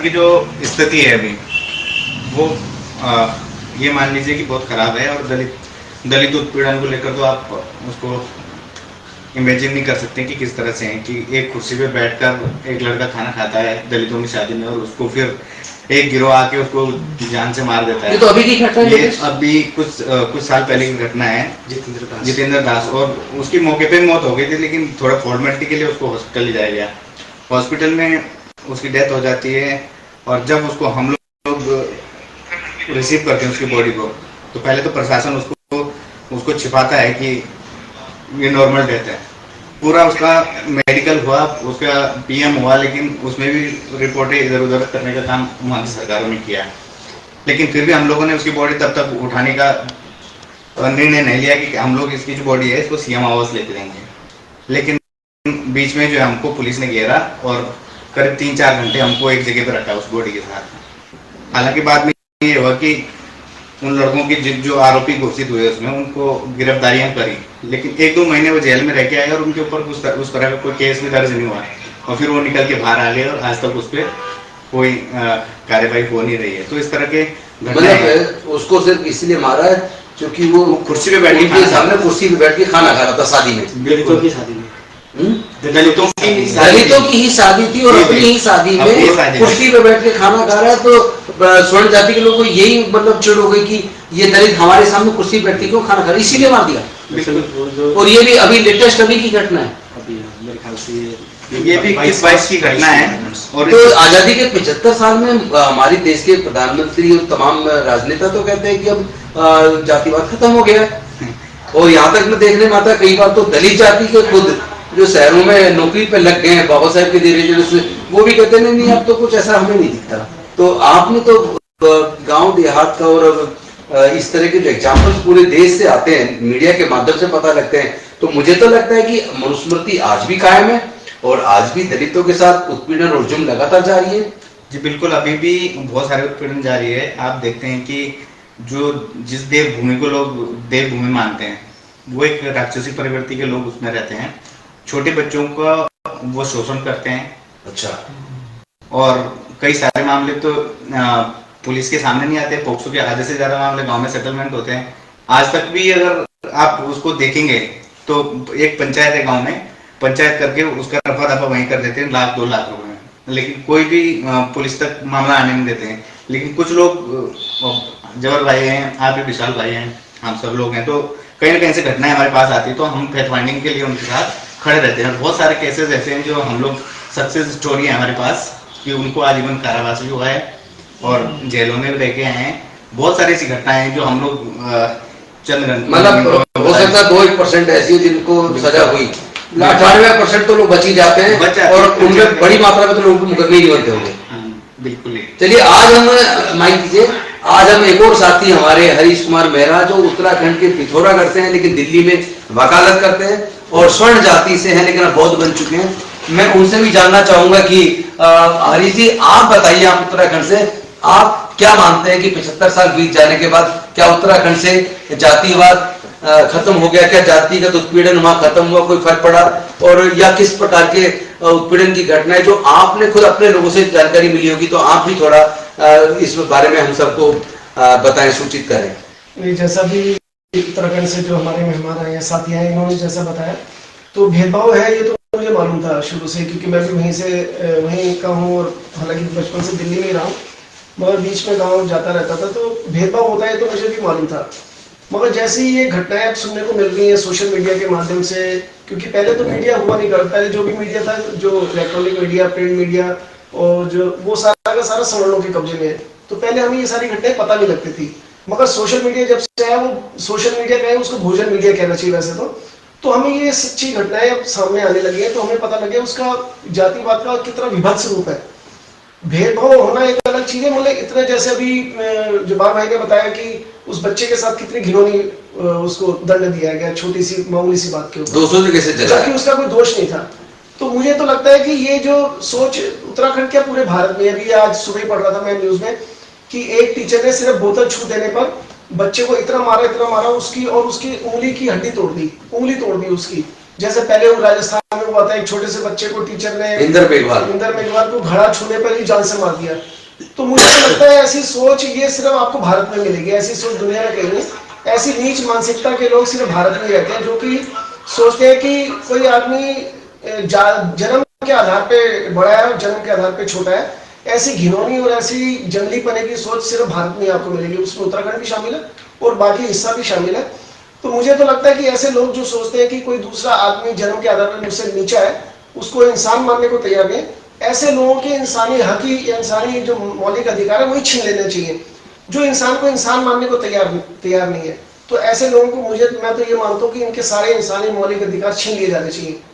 उत्पीड़न की जो स्थिति है अभी वो ये मान लीजिए कि बहुत खराब है। और दलित उत्पीड़न को लेकर तो आप उसको इमेजिन नहीं कर सकते कि किस तरह से है कि एक कुर्सी पे बैठकर एक लड़का खाना खाता है दलितों की शादी में, और उसको फिर एक गिरोह आके उसको जान से मार देता है। ये तो अभी की घटना है। ये अभी कुछ साल पहले की घटना है। जितेंद्र दास, और उसकी मौके पे मौत हो गई थी, लेकिन थोड़ा फॉर्मेलिटी के लिए उसको हॉस्पिटल ले जाया गया। हॉस्पिटल में उसकी डेथ हो जाती है, और जब उसको हम लोग रिसीव करते हैं उसकी बॉडी को, तो पहले तो प्रशासन उसको छिपाता है कि ये नॉर्मल डेथ है। पूरा उसका मेडिकल हुआ, उसका पीएम हुआ, लेकिन उसमें भी रिपोर्टें इधर उधर करने का काम वहाँ की सरकारों ने किया। लेकिन फिर भी हम लोगों ने उसकी बॉडी तब तक उठाने का निर्णय नहीं लिया कि हम लोग इसकी जो बॉडी है इसको सीएम आवास लेके देंगे। लेकिन बीच में जो है हमको पुलिस ने घेरा और करीब 3-4 घंटे हमको एक जगह पे रखा उस बॉडी के साथ। हालांकि बाद में ये हुआ कि उन लड़कों की जो आरोपी घोषित हुए उसमें उनको गिरफ्तारियां करी, लेकिन 1-2 महीने वो जेल में रह के आए और उनके ऊपर उस तरह का कोई केस भी दर्ज नहीं हुआ, और फिर वो निकल के बाहर आ गए और आज तक उस पर कोई कार्यवाही हो नहीं रही है। तो इस तरह के मतलब उसको सिर्फ इसलिए मारा है क्योंकि वो कुर्सी पे बैठ के सामने कुर्सी पे बैठ के खाना खा रहा था शादी में, दलितों की शादी में। दलितों की ही शादी थी और अपनी ही शादी में कुर्सी पे बैठ के खाना खा रहा है। तो स्वर्ण जाति के लोगों को यही मतलब चिढ़ हो गई कि ये दलित हमारे सामने कुर्सी पे बैठ के क्यों खाना खा रहा है, इसीलिए मार दिया। और ये भी अभी लेटेस्ट अभी की घटना है, मेरे ख्याल से ये भी 21-22 की घटना है। और तो आजादी के 75 साल में हमारे देश के प्रधानमंत्री और तमाम राजनेता तो कहते हैं कि अब जातिवाद खत्म हो गया है। और यहाँ तक मैं देखने में आता है कई बार तो दलित जाति के खुद जो शहरों में नौकरी पे लग गए हैं बाबा साहेब के धीरे वो भी कहते हैं नहीं अब तो कुछ ऐसा हमें नहीं दिखता। तो आपने तो गांव देहात का और इस तरह के जो एग्जाम्पल्स पूरे देश से आते हैं, मीडिया के माध्यम से पता लगते हैं, तो मुझे तो लगता है कि मनुस्मृति आज भी कायम है और आज भी दलितों के साथ उत्पीड़न और जुर्म लगातार जारी है। जी बिल्कुल, अभी भी बहुत सारे उत्पीड़न जारी है। आप देखते हैं कि जिस देवभूमि को लोग देवभूमि मानते हैं वो एक राक्षसी प्रवृत्ति के लोग उसमें रहते हैं। छोटे बच्चों का वो शोषण करते हैं। अच्छा। और कई सारे मामले तो पुलिस के सामने नहीं आते। पोक्सो के आधे से ज्यादा मामले गांव में सेटलमेंट होते हैं। आज तक भी अगर आप उसको देखेंगे तो एक पंचायत है गांव में, पंचायत करके उसका रफा दफा वहीं कर देते हैं 1-2 लाख रुपए में, लेकिन कोई भी पुलिस तक मामला आने नहीं देते हैं। लेकिन कुछ लोग जबर भाई हैं, आप भी विशाल भाई हैं, हम सब लोग हैं, तो कहीं ना कहीं से घटनाएं हमारे पास आती है तो हम फैक्ट फाइंडिंग के लिए उनके साथ खड़े रहते हैं। बहुत सारे केसेस ऐसे हैं जो हम लोग सक्सेस स्टोरी है हमारे पास कि उनको आजीवन कारावास भी हुआ है और जेलों में भी रह के आए हैं। बहुत सारी ऐसी घटनाएं हैं जो हम लोग मतलब हो सकता है 2% ऐसी जिनको सजा हुई, 98% तो लोग बच ही जाते हैं और उनमें बड़ी मात्रा में तो लोगों को मुकदमे नहीं होते होंगे। बिल्कुल। चलिए आज हम माइक दीजिए, आज हम एक और साथी हमारे हरीश कुमार मेहरा जो उत्तराखंड के पिथौरागढ़ से हैं लेकिन दिल्ली में वकालत करते हैं और स्वर्ण जाति से हैं लेकिन बौद्ध बन चुके हैं। मैं उनसे भी जानना चाहूंगा कि हरीश जी आप बताइए, आप उत्तराखंड से, आप क्या मानते हैं कि 75 साल बीत जाने के बाद क्या उत्तराखंड से जातिवाद खत्म हो गया, क्या जातिगत उत्पीड़न वहां खत्म हुआ, कोई फर्क पड़ा, और या किस प्रकार के उत्पीड़न की घटनाएं जो आपने खुद अपने लोगों से जानकारी मिली होगी, तो आप भी थोड़ा इस बारे में हम सबको बताएं, सूचित करें। जैसा भी उत्तराखंड से जो हमारे मेहमान आए हैं, साथी आए, इन्होंने जैसा बताया तो भेदभाव है ये तो मुझे मालूम था शुरू से, क्योंकि मैं भी वहीं का हूँ और हालांकि बचपन से दिल्ली में ही रहा हूँ, मगर बीच में गाँव जाता रहता था, तो भेदभाव होता है तो मुझे भी मालूम था। मगर जैसे ही ये घटनाएं अब सुनने को मिल रही हैं सोशल मीडिया के माध्यम से, क्योंकि पहले तो मीडिया हुआ नहीं करता, पहले जो भी मीडिया था, जो इलेक्ट्रॉनिक मीडिया, प्रिंट मीडिया और जो वो सारा का सारा सवर्णों के कब्जे में है, तो पहले हमें ये सारी घटनाएं पता नहीं लगती थी। मगर सोशल मीडिया जब से आया, वो सोशल मीडिया का है, उसको भोजन मीडिया कहना चाहिए वैसे तो हमें ये सच्ची घटनाएं अब सामने आने लगी है, तो हमें पता लगे उसका जातिवाद का कितना विभत्स रूप है। भेदभाव होना एक अलग चीज है, मतलब इतना जैसे अभी जो बाबा भाई ने बताया कि उस बच्चे के साथ कितनी घिनौनी उसको दंड दिया गया, छोटी सी मामूली सी बात के ऊपर, 200 से कैसे चला, जबकि उसका कोई दोष नहीं था। तो मुझे तो लगता है कि ये जो सोच उत्तराखंड क्या पूरे भारत में, अभी आज सुबह पढ़ रहा था मैं न्यूज में कि एक टीचर ने सिर्फ बोतल छू देने पर बच्चे को इतना मारा उसकी, और उसकी उंगली की हड्डी तोड़ दी, उंगली तोड़ दी उसकी, जैसे पहले वो राजस्थान में हुआ था, एक छोटे से बच्चे को टीचर ने, इंदर मेघवाल को घड़ा छूने पर ही जान से मार दिया। तो मुझे लगता है ऐसी सोच ये सिर्फ आपको भारत में मिलेगी, ऐसी सोच दुनिया में कहीं नहीं। ऐसी नीच मानसिकता के लोग सिर्फ भारत में ही रहते हैं, जो कि सोचते हैं कि कोई आदमी जन्म के आधार पे बड़ा है और जन्म के आधार पे छोटा है। ऐसी घिनौनी और ऐसी जंगली पने की सोच सिर्फ भारत में आपको मिलेगी, उसमें उत्तराखंड भी शामिल है और बाकी हिस्सा भी शामिल है। तो मुझे तो लगता है कि ऐसे लोग जो सोचते हैं कि कोई दूसरा आदमी जन्म के आधार पर मुझसे नीचा है, उसको इंसान मानने को तैयार नहीं, ऐसे लोगों के इंसानी हक, इंसानी जो मौलिक अधिकार है वही छीन लेने चाहिए, जो इंसान को इंसान मानने को तैयार नहीं है। तो ऐसे लोगों को मैं तो ये मानता हूँ कि इनके सारे इंसानी मौलिक अधिकार छीन लिए जाने चाहिए।